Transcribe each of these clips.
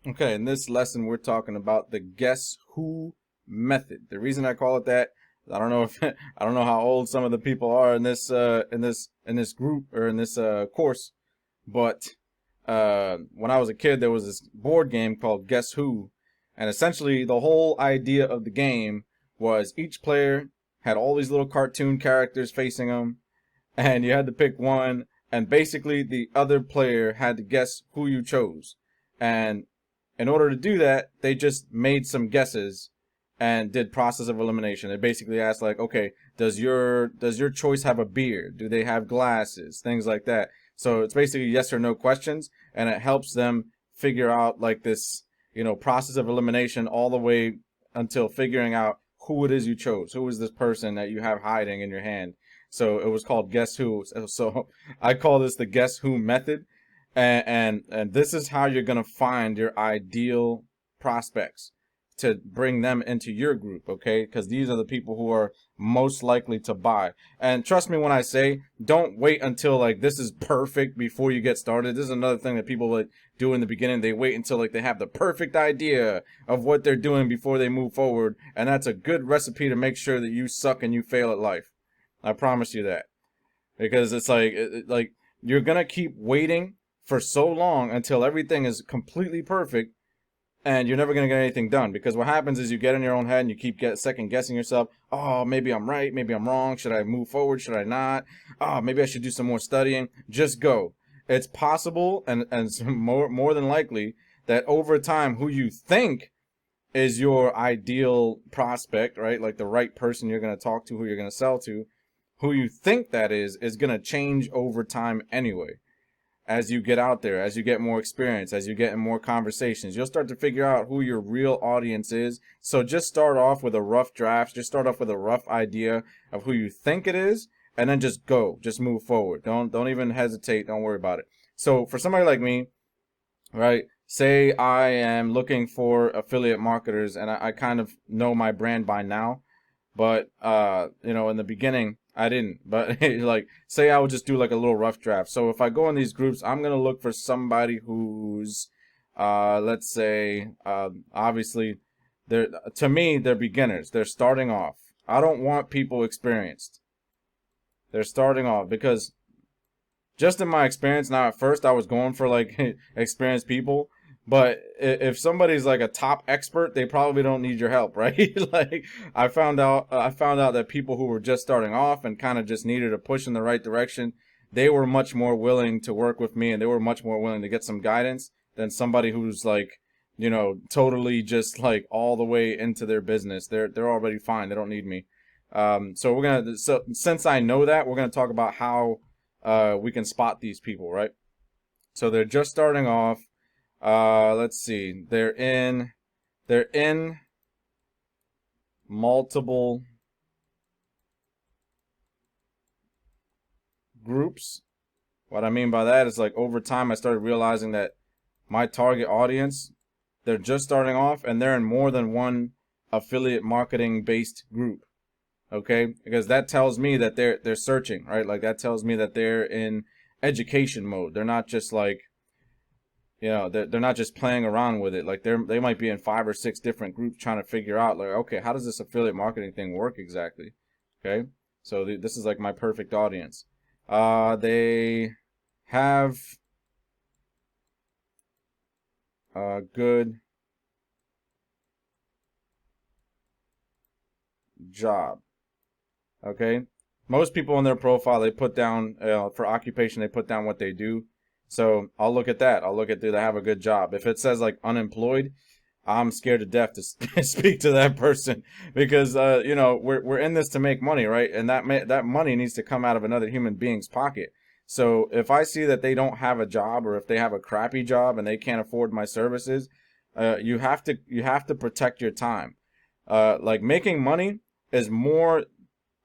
Okay, in this lesson, we're talking about the guess who method. The reason I call it that, I don't know if I don't know how old some of the people are in this group or in this course, but when I was a kid, there was this board game called Guess Who, and essentially the whole idea of the game was each player had all these little cartoon characters facing them, and you had to pick one, and basically the other player had to guess who you chose. And in order to do that, they just made some guesses and did process of elimination. They basically asked like, okay, does your choice have a beard? Do they have glasses? Things like that. So it's basically yes or no questions, and it helps them figure out like this, process of elimination all the way until figuring out who it is you chose. Who is this person that you have hiding in your hand? So it was called Guess Who. So I call this the Guess Who method, and this is how you're gonna find your ideal prospects to bring them into your group, okay? Because these are the people who are most likely to buy. And trust me when I say, don't wait until like this is perfect before you get started. This is another thing that people like do in the beginning. They wait until like they have the perfect idea of what they're doing before they move forward, and that's a good recipe to make sure that you suck and you fail at life. I promise you that. Because it's like you're gonna keep waiting for so long until everything is completely perfect, and you're never gonna get anything done. Because what happens is you get in your own head and you keep second guessing yourself. Oh, maybe I'm right, maybe I'm wrong. Should I move forward? Should I not? Oh, maybe I should do some more studying. Just go. It's possible, and more than likely that over time, who you think is your ideal prospect, right? Like the right person you're gonna talk to, who you're gonna sell to, who you think that is going to change over time anyway. As you get out there, as you get more experience, as you get in more conversations, you'll start to figure out who your real audience is. So just start off with a rough draft, just start off with a rough idea of who you think it is, and then just go, just move forward. Don't even hesitate, don't worry about it. So for somebody like me, right? Say I am looking for affiliate marketers and I kind of know my brand by now, but in the beginning I didn't. But like, say I would just do like a little rough draft. So if I go in these groups, I'm gonna look for somebody who's, let's say, obviously, they're to me they're beginners. They're starting off. I don't want people experienced. They're starting off because just in my experience now, at first I was going for like experienced people, but if somebody's like a top expert, they probably don't need your help, right? Like I found out that people who were just starting off and kind of just needed a push in the right direction, they were much more willing to work with me, and they were much more willing to get some guidance than somebody who's like, totally just like all the way into their business. They're already fine. They don't need me. So since I know that, we're gonna talk about how we can spot these people, right? So they're just starting off. Let's see. They're in multiple groups. What I mean by that is like over time I started realizing that my target audience, they're just starting off and they're in more than one affiliate marketing based group. Okay? Because that tells me that they're searching, right? Like that tells me that they're in education mode. They're not just like, they're not just playing around with it. Like they might be in 5 or 6 different groups trying to figure out like, okay, how does this affiliate marketing thing work exactly? Okay, so this is like my perfect audience. They have a good job. Okay, most people in their profile they put down for occupation they put down what they do. So I'll look at that. I'll look at do they have a good job. If it says like unemployed, I'm scared to death to speak to that person because we're in this to make money, right? And that money needs to come out of another human being's pocket. So if I see that they don't have a job or if they have a crappy job and they can't afford my services, you have to protect your time. Like making money is more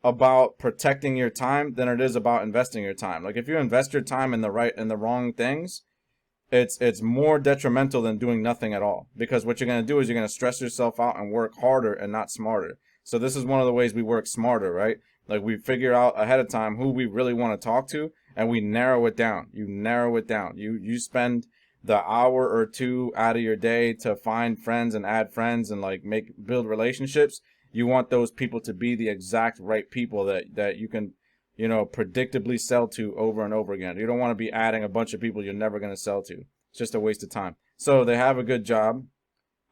about protecting your time than it is about investing your time. Like if you invest your time in the wrong things, it's more detrimental than doing nothing at all. Because what you're going to do is you're going to stress yourself out and work harder and not smarter. So this is one of the ways we work smarter, right? Like we figure out ahead of time who we really want to talk to and we narrow it down. You narrow it down. You spend the hour or two out of your day to find friends and add friends and like build relationships, you want those people to be the exact right people that you can, predictably sell to over and over again. You don't want to be adding a bunch of people you're never going to sell to. It's just a waste of time. So they have a good job.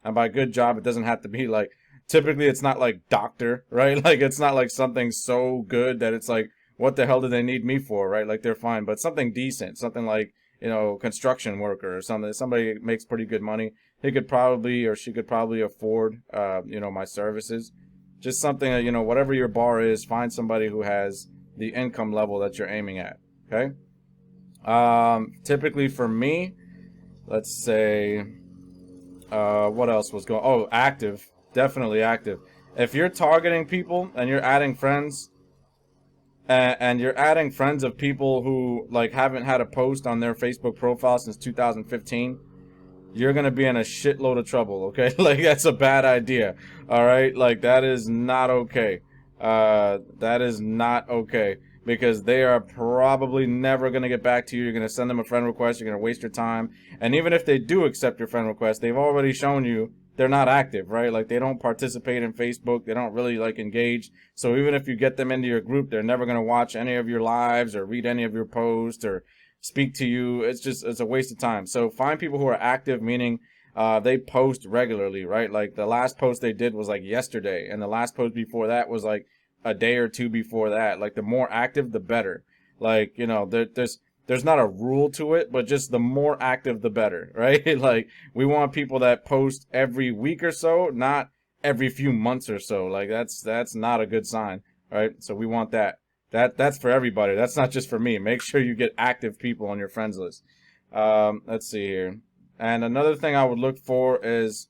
And by good job, it doesn't have to be like, typically it's not like doctor, right? Like it's not like something so good that it's like, what the hell do they need me for, right? Like they're fine, but something decent, something like, construction worker or something. Somebody makes pretty good money. He could probably, or she could probably afford, my services. Just something that, whatever your bar is, find somebody who has the income level that you're aiming at. Okay. Typically for me, let's say, what else was going? Oh, active, definitely active. If you're targeting people and you're adding friends, and you're adding friends of people who like haven't had a post on their Facebook profile since 2015, you're gonna be in a shitload of trouble. Okay, like that's a bad idea. All right, like that is not okay. That is not okay because they are probably never gonna get back to you. You're gonna send them a friend request. You're gonna waste your time. And even if they do accept your friend request, they've already shown you they're not active, right? Like they don't participate in Facebook. They don't really like engage. So even if you get them into your group, they're never gonna watch any of your lives or read any of your posts or speak to you. It's a waste of time. So find people who are active, meaning they post regularly, right? Like the last post they did was like yesterday, and the last post before that was like a day or two before that. Like the more active, the better. Like there's not a rule to it, but just the more active, the better, right? Like we want people that post every week or so, not every few months or so. Like that's not a good sign, right? So we want that. That's for everybody. That's not just for me. Make sure you get active people on your friends list. Let's see here. And another thing I would look for is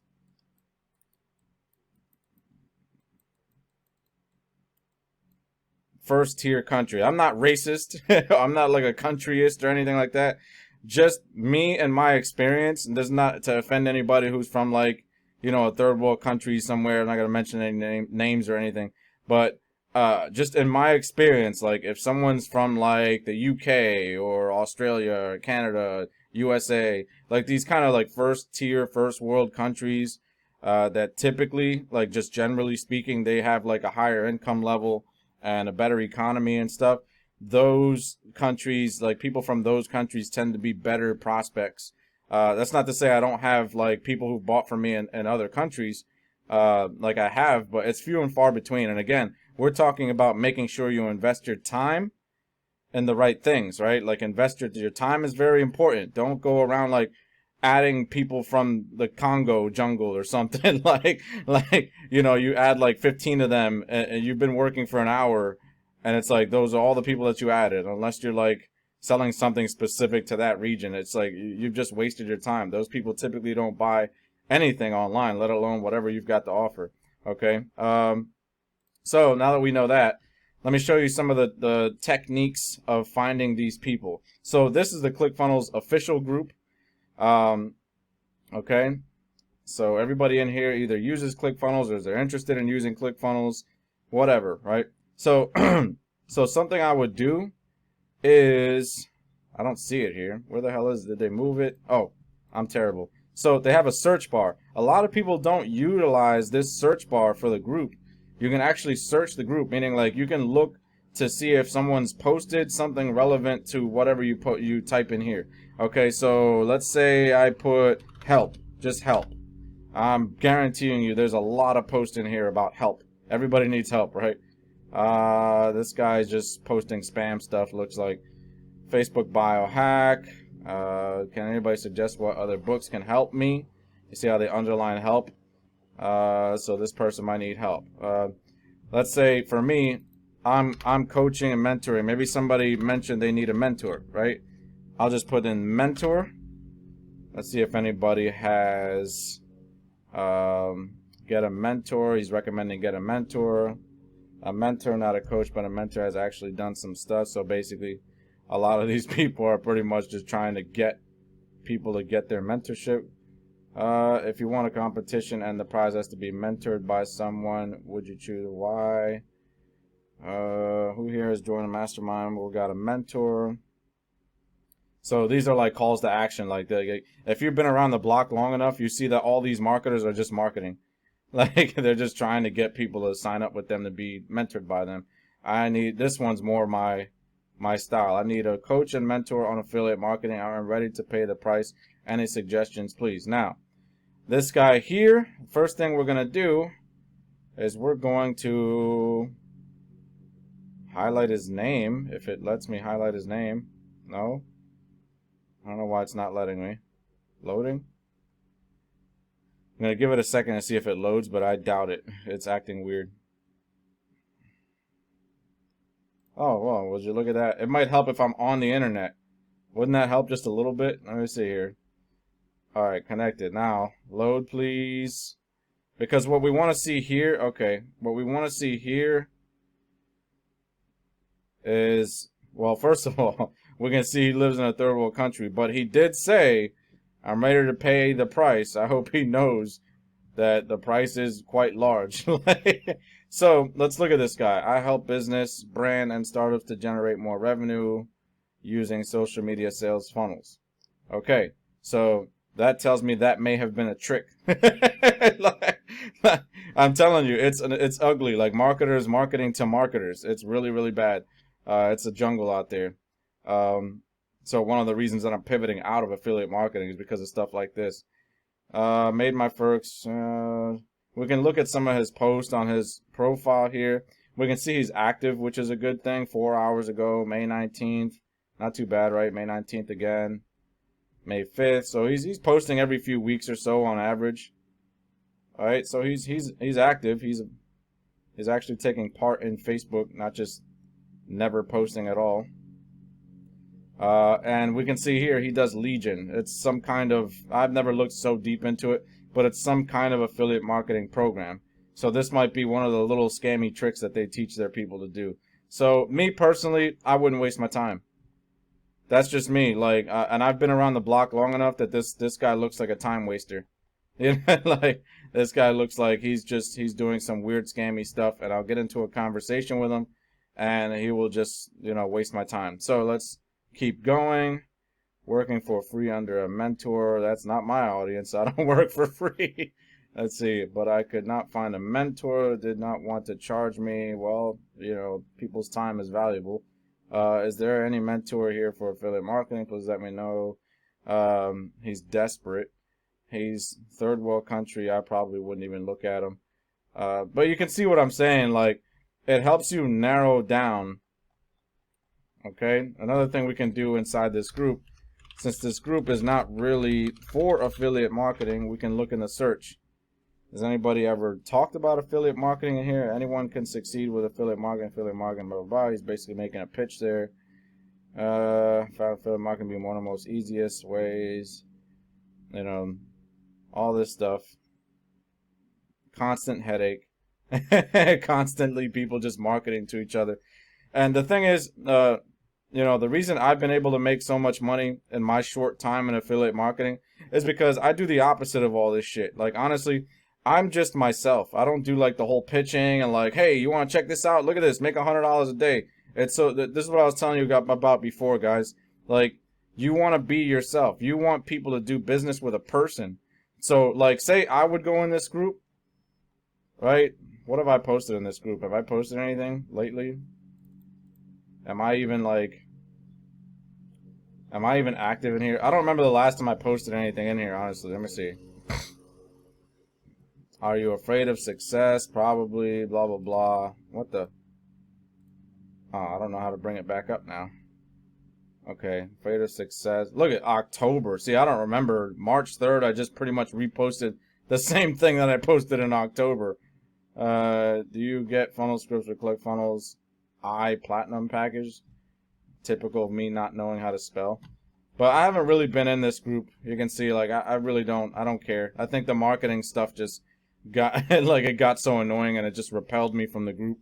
first tier country. I'm not racist. I'm not like a countryist or anything like that. Just me and my experience. And this is not to offend anybody who's from like, a third world country somewhere. I'm not gonna mention any names or anything. But just in my experience, like if someone's from like the UK or Australia or Canada, USA, like these kind of like first tier, first world countries, that typically, like just generally speaking, they have like a higher income level and a better economy and stuff. Those countries, like people from those countries tend to be better prospects. That's not to say I don't have like people who bought from me in other countries, like I have, but it's few and far between. And again, we're talking about making sure you invest your time in the right things, right? Like your time is very important. Don't go around like adding people from the Congo jungle or something like you add like 15 of them and you've been working for an hour and it's like those are all the people that you added unless you're like selling something specific to that region. It's like you've just wasted your time. Those people typically don't buy anything online, let alone whatever you've got to offer. Okay. So now that we know that, let me show you some of the techniques of finding these people. So this is the ClickFunnels official group. Okay, so everybody in here either uses ClickFunnels or is they're interested in using ClickFunnels, whatever, right? So, so something I would do is, I don't see it here. Where the hell is it? Did they move it? Oh, I'm terrible. So they have a search bar. A lot of people don't utilize this search bar for the group. You can actually search the group, meaning like you can look to see if someone's posted something relevant to whatever you type in here. Okay, so let's say I put help, just help. I'm guaranteeing you there's a lot of posts in here about help. Everybody needs help, right? This guy's just posting spam stuff, looks like. Facebook biohack. Can anybody suggest what other books can help me? You see how they underline help? So this person might need help. Let's say for me, I'm coaching and mentoring. Maybe somebody mentioned they need a mentor, right? I'll just put in mentor. Let's see if anybody has get a mentor. He's recommending get a mentor. A mentor, not a coach, but a mentor has actually done some stuff. So basically, a lot of these people are pretty much just trying to get people to get their mentorship. If you want a competition and the prize has to be mentored by someone, would you choose why? Who here has joined a mastermind? We got a mentor. So these are like calls to action. Like if you've been around the block long enough, you see that all these marketers are just marketing. Like they're just trying to get people to sign up with them to be mentored by them. I need this one's more my style. I need a coach and mentor on affiliate marketing. I am ready to pay the price. Any suggestions, please? Now, this guy here, first thing we're gonna do is we're going to highlight his name. If it lets me highlight his name. No. I don't know why it's not letting me. Loading? I'm going to give it a second to see if it loads, but I doubt it. It's acting weird. Oh, well, would you look at that? It might help if I'm on the internet. Wouldn't that help just a little bit? Let me see here. Alright, connected. Now, load please. Because what we want to see here, okay, what we want to see here is, well, first of all, we can see he lives in a third world country, but he did say, I'm ready to pay the price. I hope he knows that the price is quite large. So let's look at this guy. I help business, brand, and startups to generate more revenue using social media sales funnels. Okay, so that tells me that may have been a trick. I'm telling you, it's ugly. Like marketers marketing to marketers. It's really, really bad. It's a jungle out there. So one of the reasons that I'm pivoting out of affiliate marketing is because of stuff like this. Made my first. We can look at some of his posts on his profile here. We can see he's active, which is a good thing. 4 hours ago, May 19th. Not too bad, right? May 19th again. May 5th. So he's posting every few weeks or so on average. All right, so he's active. He's actually taking part in Facebook, not just never posting at all. And we can see here he does Legion. It's some kind of, I've never looked so deep into it, but it's some kind of affiliate marketing program. So this might be one of the little scammy tricks that they teach their people to do. So me personally, I wouldn't waste my time. That's just me. Like, and I've been around the block long enough that this guy looks like a time waster. You know, like this guy looks like he's doing some weird scammy stuff, and I'll get into a conversation with him, and he will just, you know, waste my time. So let's keep going. Working for free under a mentor. That's not my audience. I don't work for free. Let's see. But I could not find a mentor. Did not want to charge me. Well, you know, people's time is valuable. Is there any mentor here for affiliate marketing? Please let me know. He's desperate. He's third world country. I probably wouldn't even look at him. But you can see what I'm saying. Like, it helps you narrow down. Okay. Another thing we can do inside this group, since this group is not really for affiliate marketing, we can look in the search. Has anybody ever talked about affiliate marketing in here? Anyone can succeed with affiliate marketing, blah, blah, blah. He's basically making a pitch there. Found affiliate marketing being one of the most easiest ways. You know, all this stuff. Constant headache. Constantly people just marketing to each other. And the thing is, you know, the reason I've been able to make so much money in my short time in affiliate marketing is because I do the opposite of all this shit. Like, honestly, I'm just myself. I don't do like the whole pitching and like, hey, you want to check this out? Look at this, make $100 a day. It's so, this is what I was telling you about before, guys. Like, you want to be yourself. You want people to do business with a person. So, like, say I would go in this group, right? What have I posted in this group? Have I posted anything lately? Am I even active in here? I don't remember the last time I posted anything in here, honestly. Let me see. Are you afraid of success? Probably, blah, blah, blah. What the? Oh, I don't know how to bring it back up now. Okay, afraid of success. Look at October. See, I don't remember. March 3rd, I just pretty much reposted the same thing that I posted in October. Do you get funnel scripts or ClickFunnels Platinum package? Typical of me not knowing how to spell. But I haven't really been in this group. You can see, like, I really don't care. I think the marketing stuff just got, like, it got so annoying and it just repelled me from the group.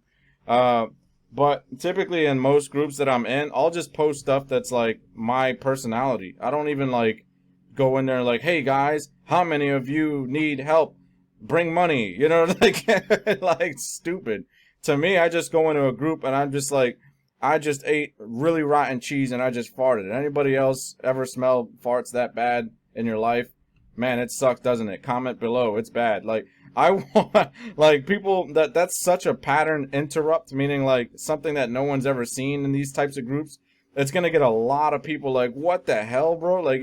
But typically in most groups that I'm in, I'll just post stuff that's like my personality. I don't even like go in there like, hey guys, how many of you need help? Bring money, you know, like, like stupid. To me, I just go into a group and I'm just like, I just ate really rotten cheese and I just farted. Anybody else ever smell farts that bad in your life? Man, it sucks, doesn't it? Comment below. It's bad. Like, I want, like, people, that's such a pattern interrupt, meaning like something that no one's ever seen in these types of groups. It's gonna get a lot of people like, what the hell, bro? Like,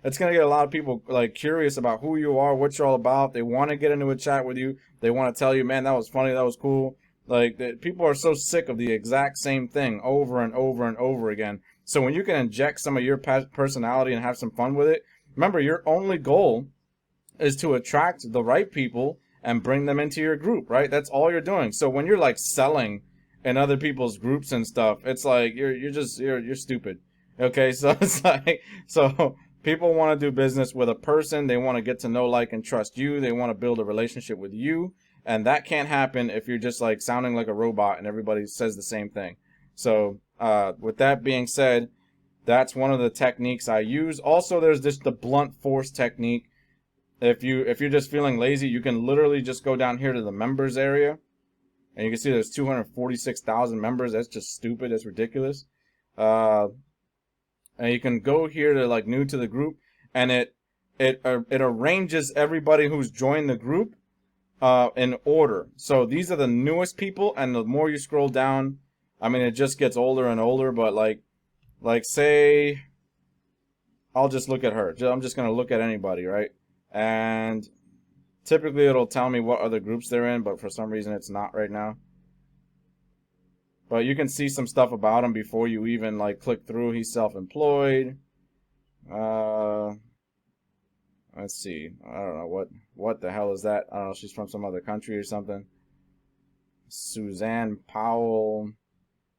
it's gonna get a lot of people like curious about who you are, what you're all about. They want to get into a chat with you. They want to tell you, man, that was funny, that was cool. Like, people are so sick of the exact same thing over and over and over again. So when you can inject some of your personality and have some fun with it, remember, your only goal is to attract the right people and bring them into your group, right? That's all you're doing. So when you're like selling in other people's groups and stuff, it's like you're stupid. Okay, so it's like, so people want to do business with a person. They want to get to know, like, and trust you. They want to build a relationship with you. And that can't happen if you're just like sounding like a robot and everybody says the same thing. So with that being said, that's one of the techniques I use. Also, there's the blunt force technique. If you're just feeling lazy, you can literally just go down here to the members area, and you can see there's 246,000 members. That's just stupid. That's ridiculous. And you can go here to like new to the group, and it arranges everybody who's joined the group in order. So these are the newest people, and the more you scroll down, I mean, it just gets older and older. But like say, I'll just look at her. I'm just gonna look at anybody, right? And typically it'll tell me what other groups they're in, but for some reason it's not right now. But you can see some stuff about him before you even like click through. He's self-employed. Let's see. I don't know what the hell is that. I don't know. She's from some other country or something. Suzanne Powell,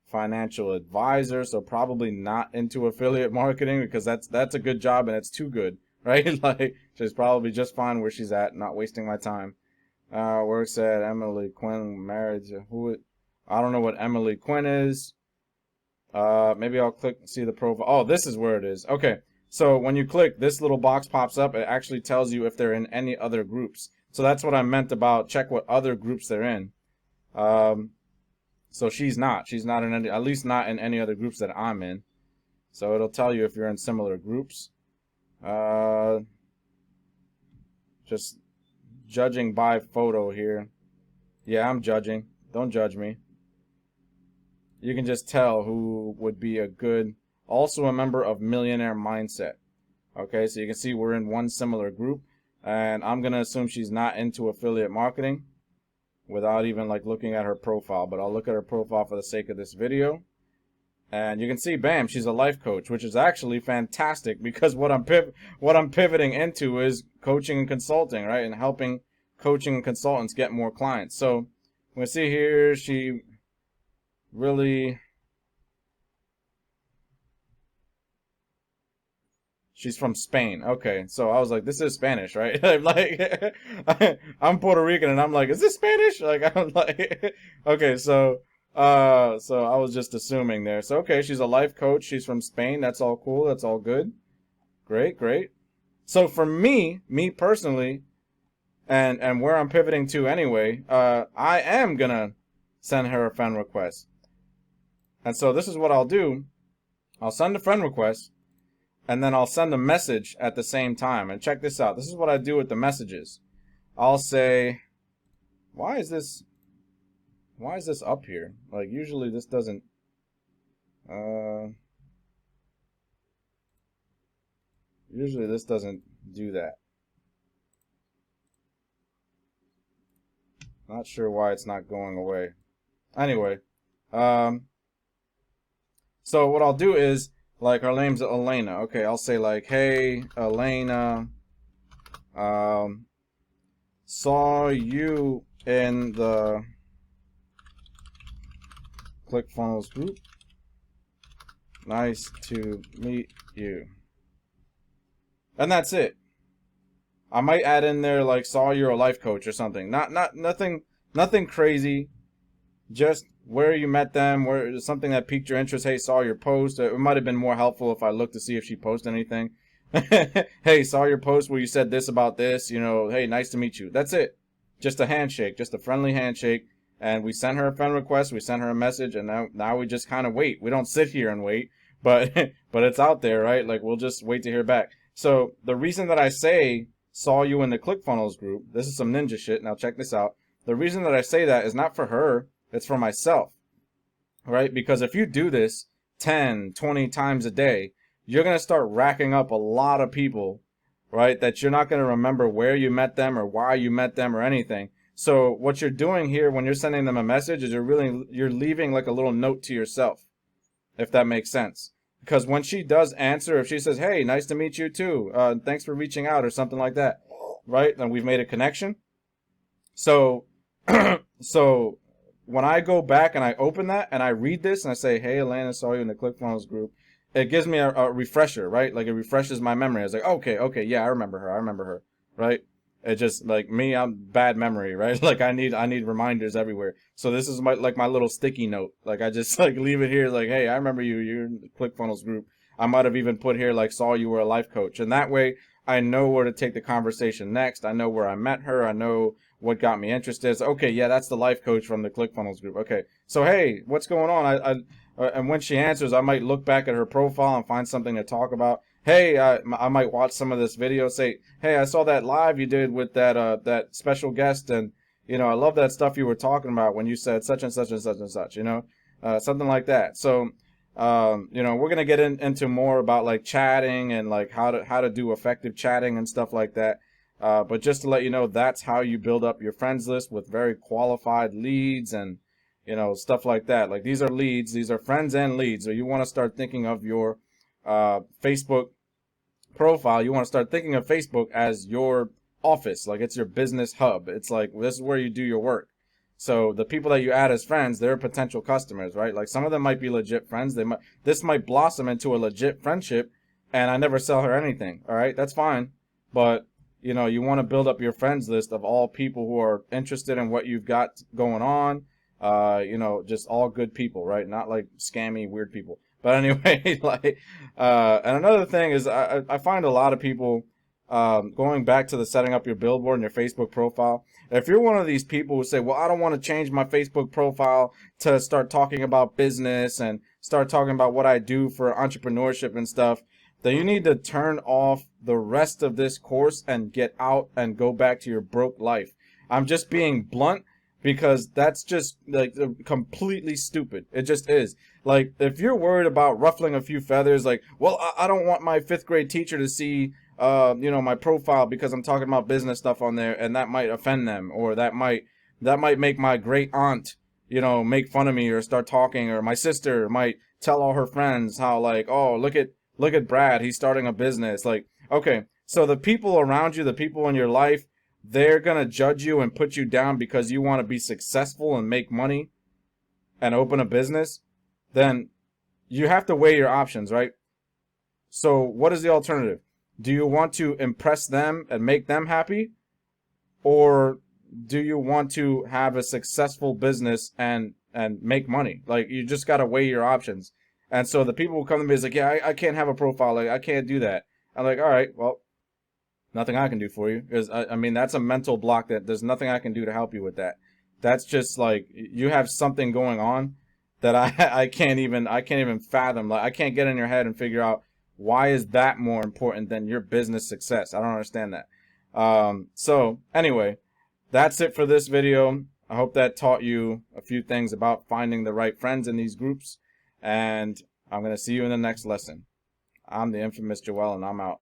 financial advisor. So probably not into affiliate marketing, because that's a good job and it's too good, right? Like, she's probably just fine where she's at, not wasting my time. Works at Emily Quinn, married to who? I don't know what Emily Quinn is. Maybe I'll click see the profile. Oh, this is where it is. Okay. So when you click, this little box pops up. It actually tells you if they're in any other groups. So that's what I meant about check what other groups they're in. So she's not in any, at least not in any other groups that I'm in. So it'll tell you if you're in similar groups. Just judging by photo here. Yeah, I'm judging. Don't judge me. You can just tell who would be a good, also a member of Millionaire Mindset. Okay, so you can see we're in one similar group, and I'm going to assume she's not into affiliate marketing without even like looking at her profile, but I'll look at her profile for the sake of this video. And you can see, bam, she's a life coach, which is actually fantastic, because what I'm pivoting into is coaching and consulting, right? And helping coaching and consultants get more clients. So we see here, she's from Spain. Okay, so I was like, this is Spanish, right? I'm like, I'm Puerto Rican, and I'm like, is this Spanish? Like, I'm like, okay, so I was just assuming there. So okay, she's a life coach. She's from Spain. That's all cool. That's all good. Great, great. So for me personally, and where I'm pivoting to anyway, I am gonna send her a friend request. And so this is what I'll do. I'll send a friend request, and then I'll send a message at the same time. And check this out. This is what I do with the messages. I'll say, why is this up here? Like, usually this doesn't, usually this doesn't do that. Not sure why it's not going away. Anyway, so what I'll do is, like, her name's Elena. Okay, I'll say like, hey, Elena, saw you in the ClickFunnels group. Nice to meet you. And that's it. I might add in there like, saw you're a life coach or something. Nothing crazy. Just where you met them, where something that piqued your interest. Hey, saw your post. It might have been more helpful if I looked to see if she posted anything. Hey, saw your post where you said this about this. You know, hey, nice to meet you. That's it. Just a handshake, just a friendly handshake. and we sent her a friend request, we sent her a message, and now we just kind of wait. We don't sit here and wait, but but it's out there, right? Like, we'll just wait to hear back. So the reason that I say saw you in the ClickFunnels group, this is some ninja shit. Now check this out. The reason that I say that is not for her, it's for myself, right? Because if you do this 10, 20 times a day, you're going to start racking up a lot of people, right? That you're not going to remember where you met them or why you met them or anything. So what you're doing here when you're sending them a message is you're leaving like a little note to yourself, if that makes sense. Because when she does answer, if she says, hey, nice to meet you too, thanks for reaching out or something like that, right? Then we've made a connection. So, so when I go back and I open that and I read this and I say, hey, Elena, saw you in the ClickFunnels group, it gives me a refresher, right? Like, it refreshes my memory. I was like, okay, yeah, I remember her, right? It just, like, me, I'm bad memory, right? Like, I need reminders everywhere. So this is my little sticky note. Like, I just like leave it here, like, hey, I remember you. You're in the ClickFunnels group. I might have even put here, like, saw you were a life coach, and that way I know where to take the conversation next. I know where I met her. I know what got me interested. So, okay, yeah, that's the life coach from the ClickFunnels group. Okay, so hey, what's going on? And when she answers, I might look back at her profile and find something to talk about. Hey, I might watch some of this video. Say, hey, I saw that live you did with that special guest, and I love that stuff you were talking about when you said such and such and such and such. Something like that. So, we're gonna get into more about like chatting and like how to do effective chatting and stuff like that. But just to let you know, that's how you build up your friends list with very qualified leads and stuff like that. Like, these are leads, these are friends and leads. So you want to start thinking of your Facebook profile. You want to start thinking of Facebook as your office, like it's your business hub. It's like, this is where you do your work. So the people that you add as friends, they're potential customers, right? Like, some of them might be legit friends. This might blossom into a legit friendship, and I never sell her anything. All right, that's fine, but you want to build up your friends list of all people who are interested in what you've got going on. Just all good people, right? Not like scammy, weird people. But anyway, like, and another thing is I find a lot of people, going back to the setting up your billboard and your Facebook profile. If you're one of these people who say, well, I don't want to change my Facebook profile to start talking about business and start talking about what I do for entrepreneurship and stuff, then you need to turn off the rest of this course and get out and go back to your broke life. I'm just being blunt, because that's just like completely stupid. It just is. Like, if you're worried about ruffling a few feathers, like, well, I don't want my 5th grade teacher to see, my profile because I'm talking about business stuff on there, and that might offend them, or that might make my great aunt, make fun of me or start talking, or my sister might tell all her friends how, like, oh, look at Brad, he's starting a business. Like, okay, so the people around you, the people in your life, they're going to judge you and put you down because you want to be successful and make money and open a business, then you have to weigh your options, right? So what is the alternative? Do you want to impress them and make them happy? Or do you want to have a successful business and make money? Like, you just got to weigh your options. And so the people who come to me is like, yeah, I can't have a profile. Like, I can't do that. I'm like, all right, well, nothing I can do for you, because I mean, that's a mental block that there's nothing I can do to help you with that. That's just like, you have something going on that I can't even fathom. Like, I can't get in your head and figure out why is that more important than your business success. I don't understand that. So anyway, that's it for this video. I hope that taught you a few things about finding the right friends in these groups, and I'm going to see you in the next lesson. I'm the infamous Joel, and I'm out.